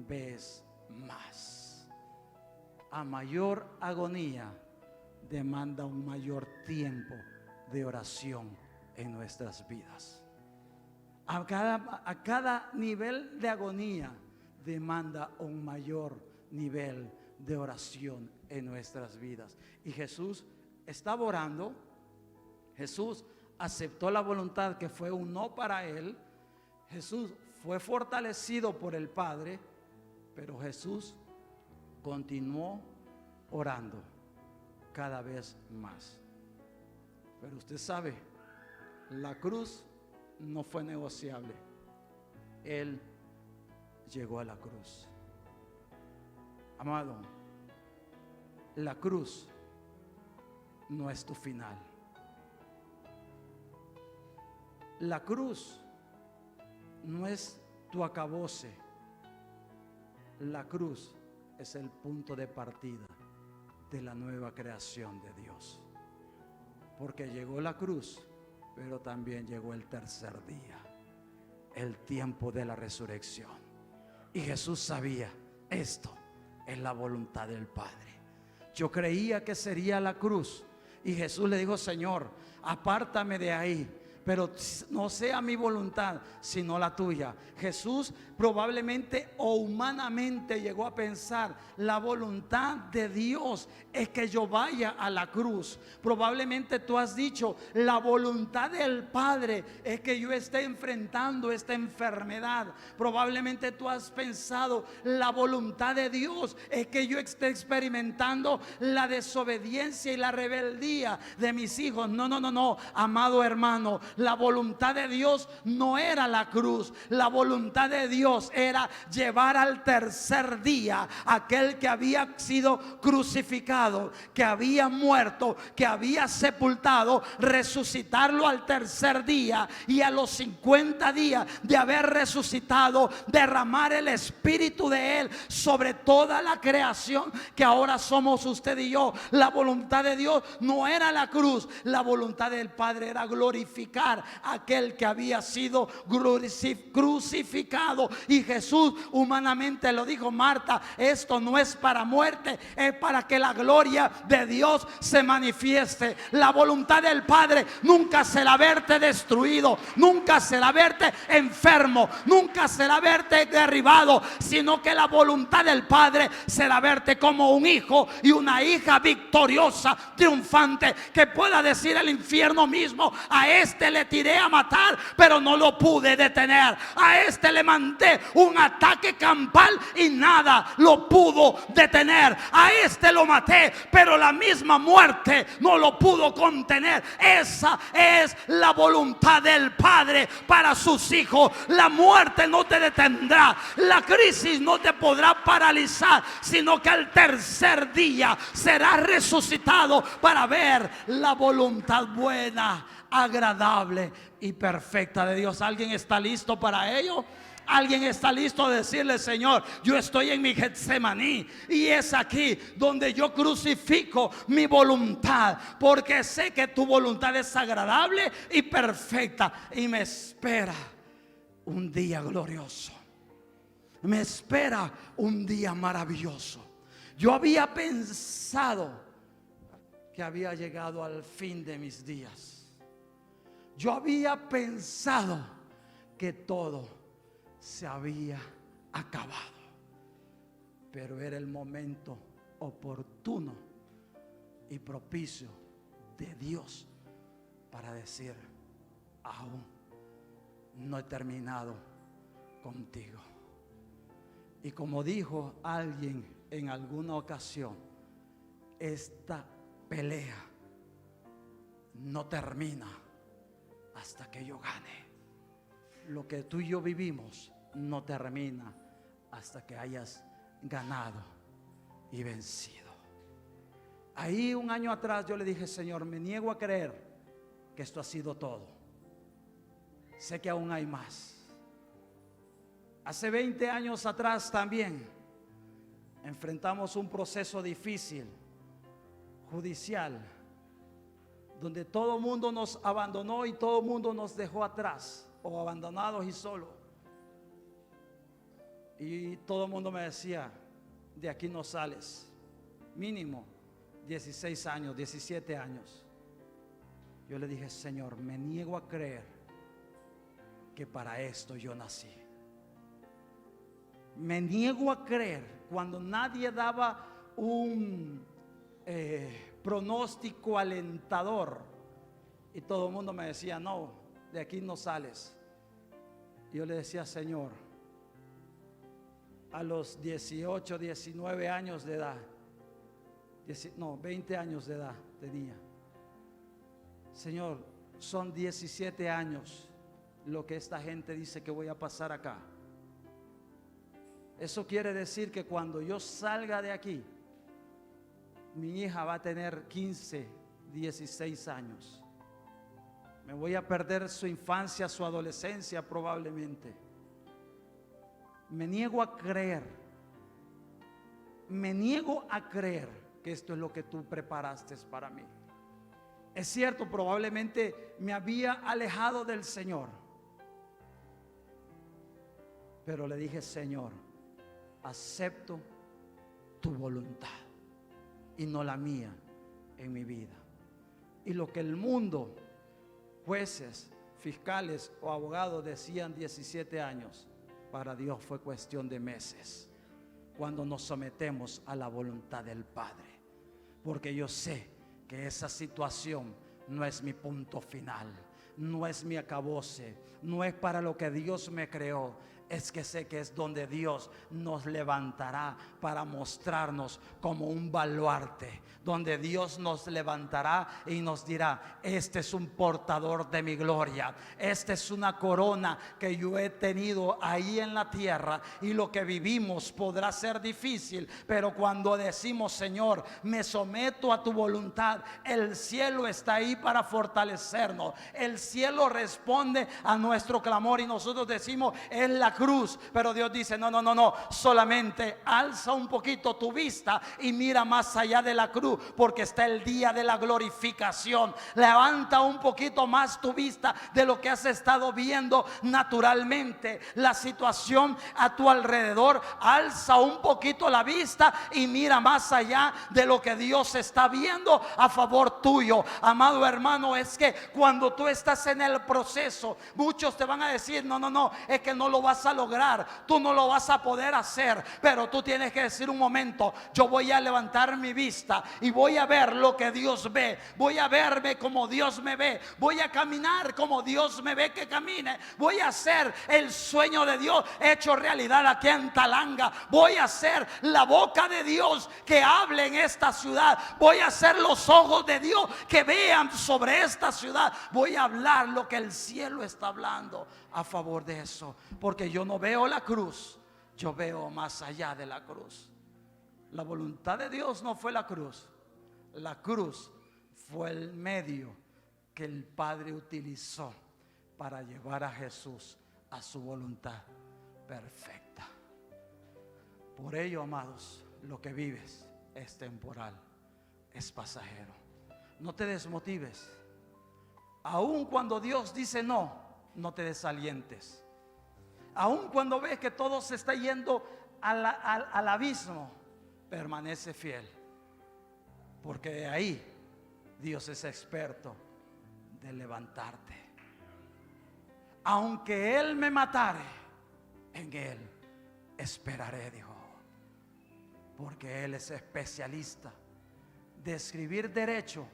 vez más. A mayor agonía demanda un mayor tiempo de oración en nuestras vidas. A cada nivel de agonía demanda un mayor nivel de oración en nuestras vidas. Y Jesús estaba orando. Jesús aceptó la voluntad que fue un no para él. Jesús fue fortalecido por el Padre, pero Jesús continuó orando cada vez más. Pero usted sabe, la cruz no fue negociable. Él llegó a la cruz. Amado, la cruz no es tu final. La cruz no es tu acabose. La cruz es el punto de partida de la nueva creación de Dios. Porque llegó la cruz, pero también llegó el tercer día, el tiempo de la resurrección. Y Jesús sabía, esto es la voluntad del Padre. Yo creía que sería la cruz, y Jesús le dijo: Señor, apártame de ahí, pero no sea mi voluntad sino la tuya. Jesús probablemente o humanamente llegó a pensar: la voluntad de Dios es que yo vaya a la cruz. Probablemente tú has dicho: la voluntad del Padre es que yo esté enfrentando esta enfermedad. Probablemente tú has pensado: la voluntad de Dios es que yo esté experimentando la desobediencia y la rebeldía de mis hijos. No, amado hermano, la voluntad de Dios no era la cruz. La voluntad de Dios era llevar al tercer día aquel que había sido crucificado, que había muerto, que había sepultado, resucitarlo al tercer día, y a los 50 días de haber resucitado, derramar el Espíritu de Él sobre toda la creación que ahora somos usted y yo. La voluntad de Dios no era la cruz. La voluntad del Padre era glorificar a aquel que había sido crucificado. Y Jesús humanamente lo dijo: Marta, esto no es para muerte, es para que la gloria de Dios se manifieste. La voluntad del Padre nunca será verte destruido, nunca será verte enfermo, nunca será verte derribado, sino que la voluntad del Padre será verte como un hijo y una hija victoriosa, triunfante, que pueda decir el infierno mismo: a este le tiré a matar, pero no lo pude detener. A este le mandé un ataque campal y nada lo pudo detener. A este lo maté, pero la misma muerte no lo pudo contener. Esa es la voluntad del Padre para sus hijos. La muerte no te detendrá, la crisis no te podrá paralizar, sino que al tercer día serás resucitado para ver la voluntad buena, agradable y perfecta de Dios. ¿Alguien está listo para ello? ¿Alguien está listo a decirle: Señor, yo estoy en mi Getsemaní, y es aquí donde yo crucifico mi voluntad, porque sé que tu voluntad es agradable y perfecta, y me espera un día glorioso, me espera un día maravilloso? Yo había pensado que había llegado al fin de mis días. Yo había pensado que todo se había acabado, pero era el momento oportuno y propicio de Dios para decir: aún no he terminado contigo. Y como dijo alguien en alguna ocasión, esta pelea no termina hasta que yo gane. Lo que tú y yo vivimos no termina hasta que hayas ganado y vencido. Ahí un año atrás yo le dije: Señor, me niego a creer que esto ha sido todo. Sé que aún hay más. Hace 20 años atrás también enfrentamos un proceso difícil, judicial, donde todo el mundo nos abandonó y todo el mundo nos dejó atrás, o abandonados y solos. Y todo el mundo me decía: de aquí no sales. Mínimo 16 años, 17 años. Yo le dije: Señor, me niego a creer que para esto yo nací. Me niego a creer, cuando nadie daba un pronóstico alentador y todo el mundo me decía: no, de aquí no sales. Yo le decía: Señor, a los 18, 19 años de edad, 20 años de edad tenía. Señor, son 17 años lo que esta gente dice que voy a pasar acá. Eso quiere decir que cuando yo salga de aquí, mi hija va a tener 15, 16 años. Me voy a perder su infancia, su adolescencia probablemente. Me niego a creer. Me niego a creer que esto es lo que tú preparaste para mí. Es cierto, probablemente me había alejado del Señor. Pero le dije: Señor, acepto tu voluntad y no la mía en mi vida. Y lo que el mundo, jueces, fiscales o abogados decían 17 años, para Dios fue cuestión de meses, cuando nos sometemos a la voluntad del Padre. Porque yo sé que esa situación no es mi punto final, no es mi acabose, no es para lo que Dios me creó. Es que sé que es donde Dios nos levantará para mostrarnos como un baluarte, donde Dios nos levantará y nos dirá: este es un portador de mi gloria, esta es una corona que yo he tenido ahí en la tierra. Y lo que vivimos podrá ser difícil, pero cuando decimos: Señor, me someto a tu voluntad, el cielo está ahí para fortalecernos. El cielo responde a nuestro clamor y nosotros decimos: es la cruz. Pero Dios dice: no, solamente alza un poquito tu vista y mira más allá de la cruz, porque está el día de la glorificación. Levanta un poquito más tu vista de lo que has estado viendo naturalmente, la situación a tu alrededor. Alza un poquito la vista y mira más allá de lo que Dios está viendo a favor tuyo. Amado hermano, es que cuando tú estás en el proceso, muchos te van a decir: no, es que no lo vas a lograr, tú no lo vas a poder hacer. Pero tú tienes que decir: un momento, yo voy a levantar mi vista y voy a ver lo que Dios ve, voy a verme como Dios me ve, voy a caminar como Dios me ve que camine, voy a hacer el sueño de Dios hecho realidad aquí en Talanga, voy a hacer la boca de Dios que hable en esta ciudad, voy a hacer los ojos de Dios que vean sobre esta ciudad, voy a hablar lo que el cielo está hablando a favor de eso. Porque yo no veo la cruz, yo veo más allá de la cruz. La voluntad de Dios no fue la cruz. La cruz fue el medio que el Padre utilizó para llevar a Jesús a su voluntad perfecta. Por ello, amados, lo que vives es temporal, es pasajero. No te desmotives. Aun cuando Dios dice no, no te desalientes. Aun cuando ves que todo se está yendo al abismo, permanece fiel, porque de ahí Dios es experto de levantarte. Aunque Él me matare, en Él esperaré, dijo, porque Él es especialista de escribir derecho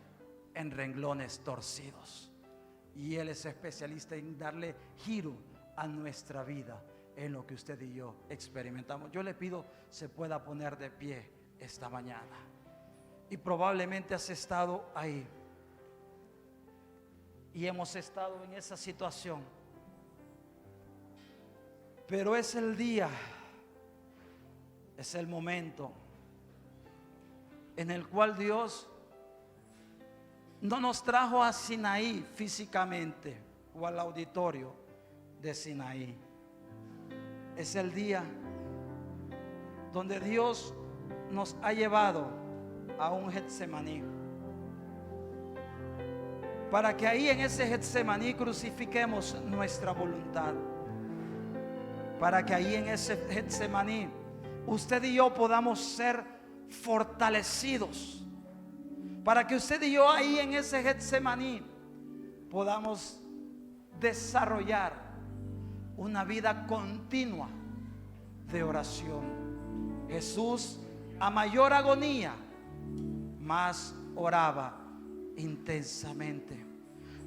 en renglones torcidos, y Él es especialista en darle giro a nuestra vida en lo que usted y yo experimentamos. Yo le pido se pueda poner de pie esta mañana. Y probablemente has estado ahí y hemos estado en esa situación, pero es el día, es el momento en el cual Dios no nos trajo a Sinaí físicamente o al auditorio de Sinaí. Es el día donde Dios nos ha llevado a un Getsemaní, para que ahí en ese Getsemaní crucifiquemos nuestra voluntad, para que ahí en ese Getsemaní usted y yo podamos ser fortalecidos, para que usted y yo ahí en ese Getsemaní podamos desarrollar una vida continua de oración. Jesús, a mayor agonía, más oraba intensamente.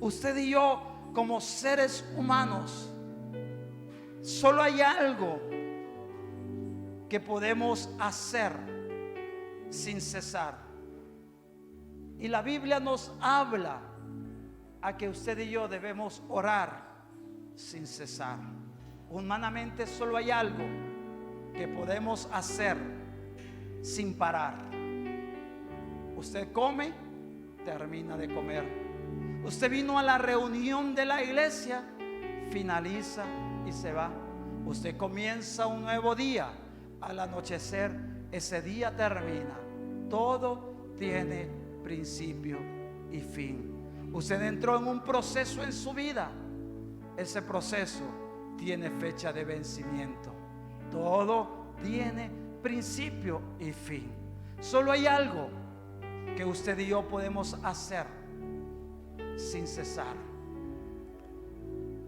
Usted y yo, como seres humanos, solo hay algo que podemos hacer sin cesar, y la Biblia nos habla a que usted y yo debemos orar sin cesar. Humanamente solo hay algo que podemos hacer sin parar. Usted come, termina de comer. Usted vino a la reunión de la iglesia, finaliza y se va. Usted comienza un nuevo día. Al anochecer, ese día termina. Todo tiene principio y fin. Usted entró en un proceso en su vida. Ese proceso tiene fecha de vencimiento. Todo tiene principio y fin. Solo hay algo que usted y yo podemos hacer sin cesar.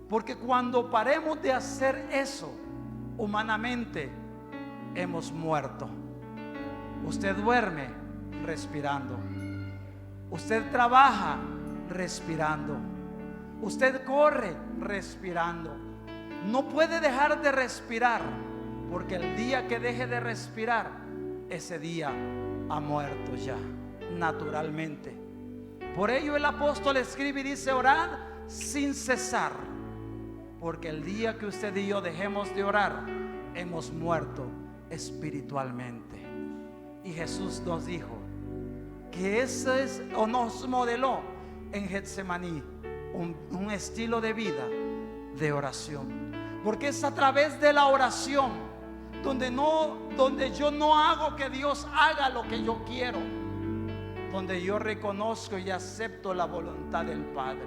Porque cuando paremos de hacer eso, humanamente hemos muerto. Usted duerme respirando. Usted trabaja respirando. Usted corre respirando. No puede dejar de respirar, porque el día que deje de respirar, ese día ha muerto ya, naturalmente. Por ello el apóstol escribe y dice: orad sin cesar, porque el día que usted y yo dejemos de orar, hemos muerto espiritualmente. Y Jesús nos dijo que ese es, o nos modeló en Getsemaní, un estilo de vida de oración. Porque es a través de la oración donde yo no hago que Dios haga lo que yo quiero, donde yo reconozco y acepto la voluntad del Padre.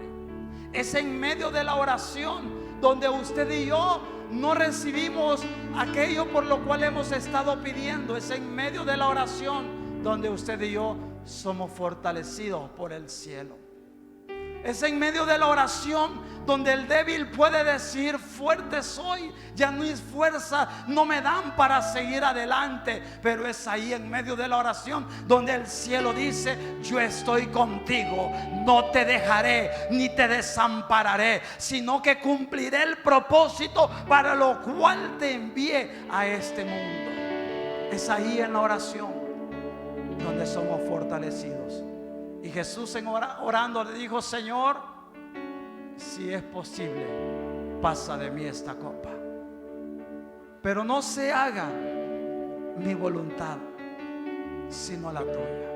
Es en medio de la oración donde usted y yo no recibimos aquello por lo cual hemos estado pidiendo. Es en medio de la oración donde usted y yo somos fortalecidos por el cielo. Es en medio de la oración donde el débil puede decir: fuerte soy, ya mis fuerzas no me dan para seguir adelante. Pero es ahí en medio de la oración donde el cielo dice: yo estoy contigo, no te dejaré ni te desampararé, sino que cumpliré el propósito para lo cual te envié a este mundo. Es ahí en la oración donde somos fortalecidos. Y Jesús orando le dijo: Señor, si es posible, pasa de mí esta copa, pero no se haga mi voluntad, sino la tuya.